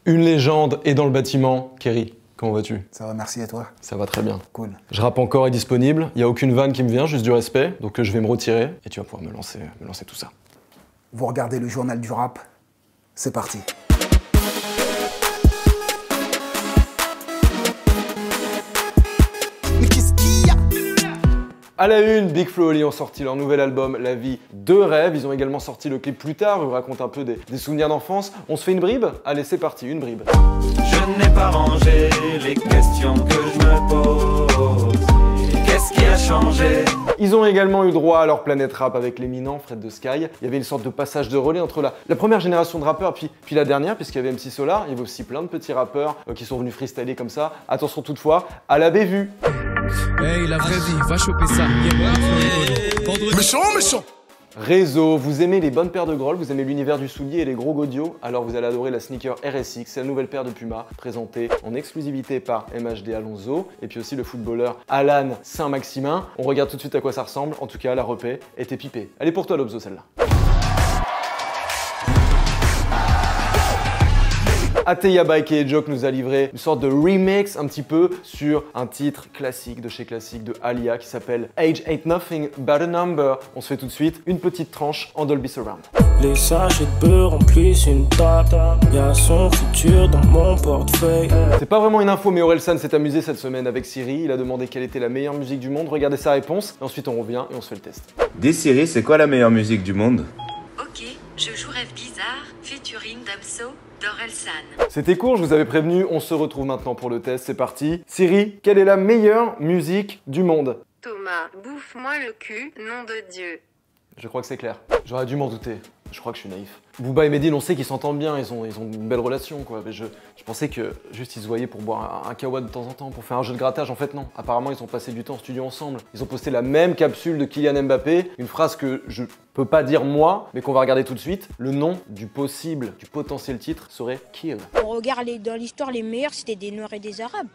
Une légende est dans le bâtiment. Kerry, comment vas-tu? Ça va, merci, et toi? Ça va très bien. Cool. Je rappe encore est disponible, il n'y a aucune vanne qui me vient, juste du respect, donc je vais me retirer et tu vas pouvoir me lancer tout ça. Vous regardez le journal du rap, c'est parti. Mais qu'est-ce qu'il y a? À la une, Big Flo et Oli ont sorti leur nouvel album La vie de rêve. Ils ont également sorti le clip plus tard, où ils racontent un peu des souvenirs d'enfance. On se fait une bribe? Allez, c'est parti, une bribe. Je n'ai pas rangé les questions que je me pose. Qu'est-ce qui a changé? Ils ont également eu droit à leur planète rap avec l'éminent Fred de Sky. Il y avait une sorte de passage de relais entre la première génération de rappeurs puis la dernière, puisqu'il y avait MC Solar. Il y avait aussi plein de petits rappeurs qui sont venus freestyler comme ça. Attention toutefois à la bévue. Hey, la vraie vie, va choper ça. Méchant, méchant. Réseau, vous aimez les bonnes paires de grolles, vous aimez l'univers du soulier et les gros godiots, alors vous allez adorer la sneaker RSX, c'est la nouvelle paire de Puma, présentée en exclusivité par MHD Alonso, et puis aussi le footballeur Alan Saint-Maximin. On regarde tout de suite à quoi ça ressemble, en tout cas la repée était pipée. Elle est pour toi Lobzo celle-là. Ateya Bike et Joke nous a livré une sorte de remix un petit peu sur un titre classique de chez classique de Alia qui s'appelle Age Ain't Nothing But a Number. On se fait tout de suite une petite tranche en Dolby Surround. Les sachets de beurre remplissent une table. Y'a son futur dans mon portefeuille. C'est pas vraiment une info, mais Orelsan s'est amusé cette semaine avec Siri. Il a demandé quelle était la meilleure musique du monde. Regardez sa réponse et ensuite on revient et on se fait le test. Dis Siri, c'est quoi la meilleure musique du monde? Ok, je joue Rêve Bizarre, featuring Damso, d'Orelsan. C'était court, je vous avais prévenu, on se retrouve maintenant pour le test, c'est parti. Siri, quelle est la meilleure musique du monde? Thomas, bouffe-moi le cul, nom de Dieu. Je crois que c'est clair. J'aurais dû m'en douter. Je crois que je suis naïf. Booba et Medine, on sait qu'ils s'entendent bien, ils ont une belle relation quoi. Mais je pensais que juste ils se voyaient pour boire un kawa de temps en temps, pour faire un jeu de grattage. En fait non, apparemment ils ont passé du temps en studio ensemble. Ils ont posté la même capsule de Kylian Mbappé, une phrase que je peux pas dire moi, mais qu'on va regarder tout de suite. Le nom du potentiel titre serait Kill. On regarde dans l'histoire, les meilleurs c'était des Noirs et des Arabes.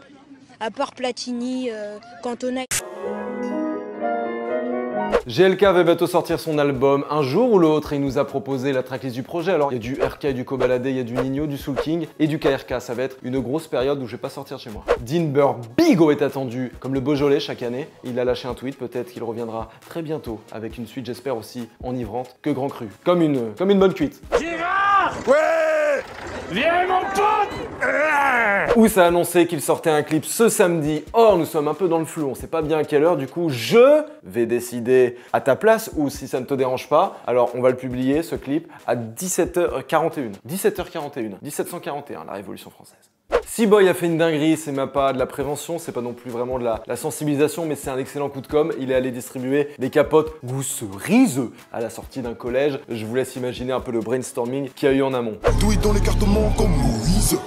À part Platini, Cantona. GLK va bientôt sortir son album un jour ou l'autre et il nous a proposé la tracklist du projet. Alors il y a du RK et du Kobalade, il y a du Nino, du Soul King et du KRK. Ça va être une grosse période où je vais pas sortir de chez moi. Dinber Bigo est attendu comme le Beaujolais chaque année. Il a lâché un tweet, peut-être qu'il reviendra très bientôt avec une suite j'espère aussi enivrante que Grand Cru. Comme une bonne cuite. Girard! Ouais! Viens mon pote! Où ça a annoncé qu'il sortait un clip ce samedi. Or, nous sommes un peu dans le flou, on sait pas bien à quelle heure, du coup, je vais décider à ta place ou si ça ne te dérange pas. Alors, on va le publier, ce clip, à 17h41. 1741, la Révolution française. C-Boy a fait une dinguerie, c'est même pas de la prévention, c'est pas non plus vraiment de la sensibilisation, mais c'est un excellent coup de com'. Il est allé distribuer des capotes goût cerise à la sortie d'un collège. Je vous laisse imaginer un peu le brainstorming qu'il y a eu en amont. Doué dans l'écartement comme Moïse.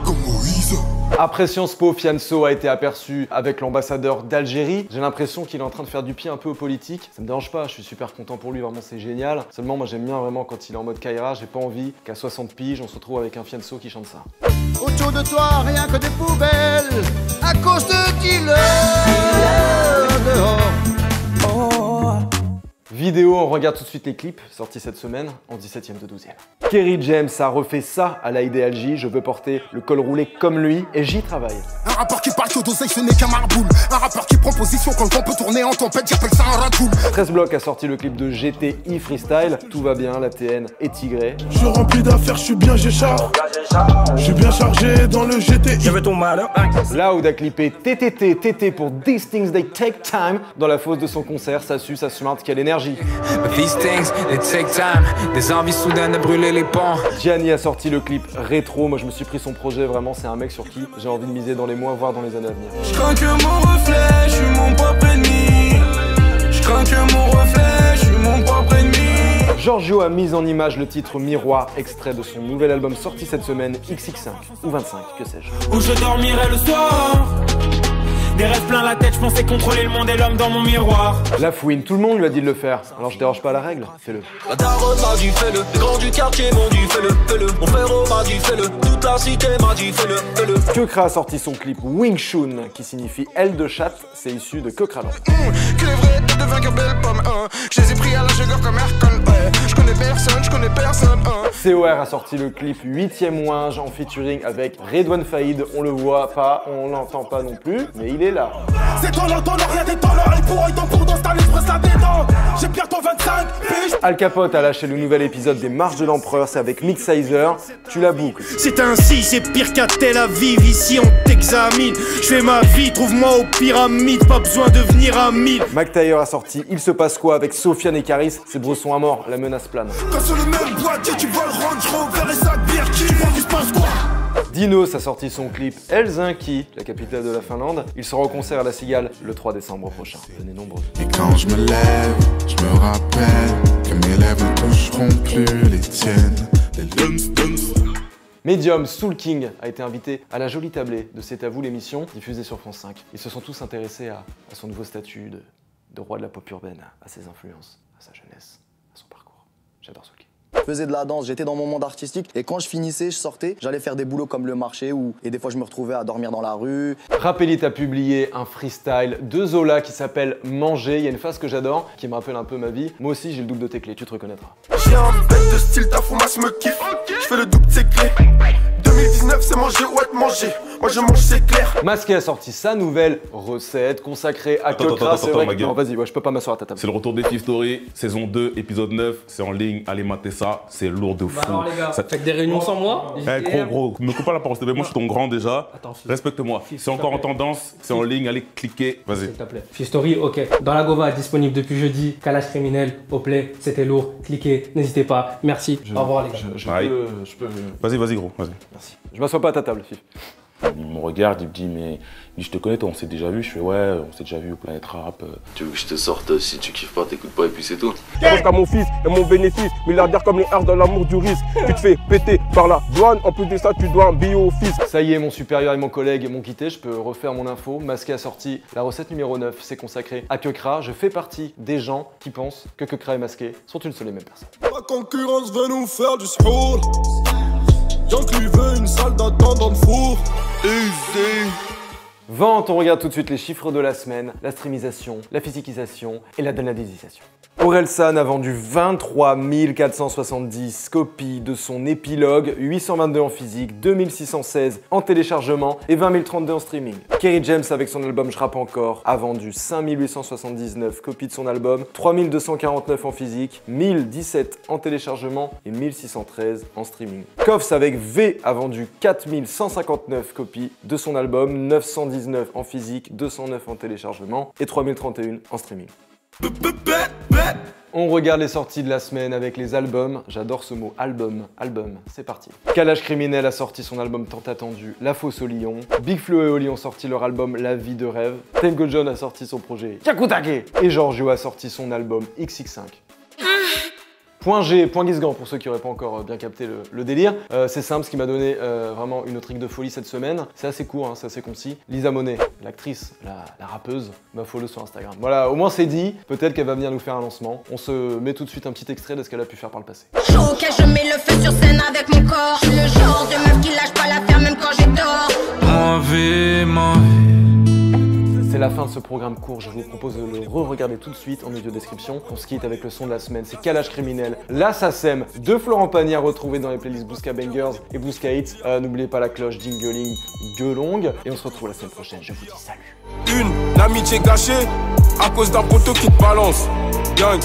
Comme Moïse. Après Sciences Po, Fianso a été aperçu avec l'ambassadeur d'Algérie. J'ai l'impression qu'il est en train de faire du pied un peu aux politiques. Ça me dérange pas, je suis super content pour lui, vraiment c'est génial. Seulement moi j'aime bien vraiment quand il est en mode Kaira, j'ai pas envie qu'à 60 piges on se retrouve avec un Fianso qui chante ça. Autour de toi, rien que des poubelles. À cause de dealers dehors. Vidéo, on regarde tout de suite les clips sortis cette semaine en 17ème de 12ème. Kerry James a refait ça à la IDLJ, je veux porter le col roulé comme lui et j'y travaille. Un rappeur qui parle que d'oseille, ce n'est qu'un marboule. Un rappeur qui prend position quand le vent peut tourner en tempête, j'appelle ça un ratoul. 13 blocs a sorti le clip de GTI Freestyle, tout va bien, la TN est tigrée. Je suis rempli d'affaires, je suis bien Géchard. Je suis bien chargé dans le GTI. Je veux ton malheur. Loud a clippé TT pour These Things They Take Time dans la fosse de son concert, ça sue, ça smart, quelle énergie. These things, they take time. Des envies soudaines de brûler les ponts. Gianni a sorti le clip rétro, moi je me suis pris son projet, vraiment c'est un mec sur qui j'ai envie de miser dans les mois, voire dans les années à venir. Je crains que mon reflet, je suis mon propre ennemi. Je crains que mon reflet, je suis mon propre ennemi. Giorgio a mis en image le titre Miroir, extrait de son nouvel album sorti cette semaine, XX5 ou 25, que sais-je. Où je dormirai le soir. Des rêves plein la tête, je pensais contrôler le monde et l'homme dans mon miroir. La fouine, tout le monde lui a dit de le faire, alors je déroge pas à la règle, fais-le. La daronne m'a dit fais-le, les grands du quartier m'ont dit fais-le. Mon frérot m'a dit fais-le, toute la cité m'a dit fais-le. Kekra a sorti son clip Wing Chun, qui signifie aile de chatte, c'est issu de Kokralan. Que les vrais de vainqueurs belle pomme, je les ai pris à la jugger comme Aircon. Je connais personne, hein. COR a sorti le clip 8e Winge en featuring avec Redouane Faïd. On le voit pas, on l'entend pas non plus, mais il est là. C'est ton nom, rien des temps, et pour ils t'en pour dans Star Express la détente. J'ai bientôt 25 piges. Al Capote a lâché le nouvel épisode des Marches de l'Empereur, c'est avec Mixizer. Tu la boucles. C'est ainsi, c'est pire qu'à Tel Aviv. Ici on t'examine. Je fais ma vie, trouve-moi aux pyramides. Pas besoin de venir à 1000. Mac Taylor a sorti Il se passe quoi avec Sofiane et Caris. Ces bressons à mort, la menace plane. Quand sur le même boîtier, tu vois le Range Rover et sa bière qui tu vois qu'il se passe quoi? Dinos a sorti son clip Helsinki, la capitale de la Finlande. Il sera au concert à la Cigale le 3 décembre prochain. Venez nombreux. Et quand je me lève, je me rappelle que mes lèvres ne toucheront plus les tiennes. Les Medium, Soul King a été invité à la jolie tablée de C'est à vous l'émission, diffusée sur France 5. Ils se sont tous intéressés à son nouveau statut de roi de la pop urbaine, à ses influences, à sa jeunesse, à son parcours. J'adore Soul King. Je faisais de la danse, j'étais dans mon monde artistique et quand je finissais, je sortais, j'allais faire des boulots comme le marché et des fois je me retrouvais à dormir dans la rue. Rapelite a publié un freestyle de Zola qui s'appelle Manger. Il y a une phase que j'adore qui me rappelle un peu ma vie. Moi aussi j'ai le double de tes clés, tu te reconnaîtras. J'ai un bête de style, ta foumasse me kiffe. Je fais le double de ses clés. 2019 c'est manger ou être mangé. Moi je mange c'est clair. Masqué a sorti sa nouvelle recette consacrée à Kekra. C'est vrai que... Non vas-y, ouais, je peux pas m'asseoir à ta table. C'est le retour des Fif Story, saison 2, épisode 9. C'est en ligne, allez mater ça, c'est lourd de fou. Alors les gars, faites des réunions sans moi. Gros, me coupe pas la parole, s'il te plaît. Moi je suis ton grand déjà. Respecte-moi. C'est encore en tendance, c'est en ligne, allez cliquer. Vas-y. S'il te plaît. Fif Story, ok. Dans la Gova, disponible depuis jeudi. Calage criminel, au play, c'était lourd. Cliquez, n'hésitez pas. Merci. Au revoir les gars. Je peux... Vas-y gros, vas-y. Merci. Je m'assois pas à ta table, Fif. Il me regarde, il me dit mais je te connais toi, on s'est déjà vu. Je fais ouais, on s'est déjà vu au Planète Rap. Tu veux que je te sorte, si tu kiffes pas, t'écoutes pas et puis c'est tout. Je pense qu'à mon fils et mon bénéfice, milliardaire comme les Rs dans l'amour du risque. Tu te fais péter par la douane, en plus de ça tu dois un billet au fisc. Ça y est, mon supérieur et mon collègue m'ont quitté, je peux refaire mon info. Masqué a sorti la recette numéro 9, c'est consacré à Kekra. Je fais partie des gens qui pensent que Kekra et Masqué sont une seule et même personne. La concurrence veut nous faire du sproul. Jean-Claude veut une salle d'attente dans le four. Easy. Vente, on regarde tout de suite les chiffres de la semaine, la streamisation, la physiquisation et la danadisation. Orelsan a vendu 23 470 copies de son épilogue, 822 en physique, 2616 en téléchargement et 20 032 en streaming. Kerry James avec son album Je rappe encore a vendu 5879 copies de son album, 3249 en physique, 1017 en téléchargement et 1613 en streaming. Koffs avec V a vendu 4159 copies de son album, 919 en physique, 209 en téléchargement et 3031 en streaming. On regarde les sorties de la semaine avec les albums. J'adore ce mot, album, c'est parti. Calage Criminel a sorti son album tant attendu, La Fosse au Lion. Big Flo et Oli ont sorti leur album La Vie de Rêve. Tango John a sorti son projet Yakutake. Et Giorgio a sorti son album XX5. Point G, point Guisgan pour ceux qui n'auraient pas encore bien capté le délire. C'est simple, ce qui m'a donné vraiment une trick de folie cette semaine. C'est assez court, hein, c'est assez concis. Lisa Monet, l'actrice, la rappeuse, m'a follow sur Instagram. Voilà, au moins c'est dit. Peut-être qu'elle va venir nous faire un lancement. On se met tout de suite un petit extrait de ce qu'elle a pu faire par le passé. Ok, je mets le feu sur scène avec mon corps. Je suis le genre de meuf qui lâche pas l'affaire même quand j'ai tort. C'est la fin de ce programme court, je vous propose de le re-regarder tout de suite en audio description. On se quitte avec le son de la semaine, c'est Calage Criminel, La SACEM de Florent Pagny à retrouver dans les playlists Bouska Bangers et Bouska Hits. N'oubliez pas la cloche Dingling Gueulong et on se retrouve la semaine prochaine, je vous dis salut. Une amitié gâchée à cause d'un poteau qui te balance. Gang,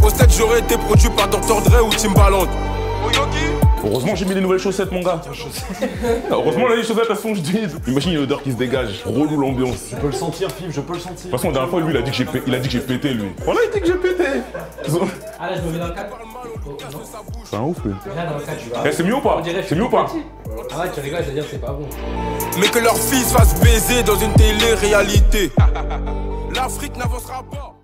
au stade j'aurais été produit par Dr Dre ou Timbaland. Heureusement j'ai mis des nouvelles chaussettes mon gars. Heureusement là les chaussettes elles sont jadides. Imagine l'odeur qui se dégage, relou l'ambiance. Je peux le sentir Fif, je peux le sentir. De toute façon la dernière fois lui il a dit que j'ai pété lui. Voilà il dit que j'ai pété. Ah là je me mets dans le cadre. C'est un ouf lui. Là dans le cadre tu vois. C'est mieux ou pas? C'est mieux ou pas? Ah ouais tu rigoles, c'est-à-dire que c'est pas bon. Mais que leur fils fasse baiser dans une télé-réalité. L'Afrique n'avancera pas.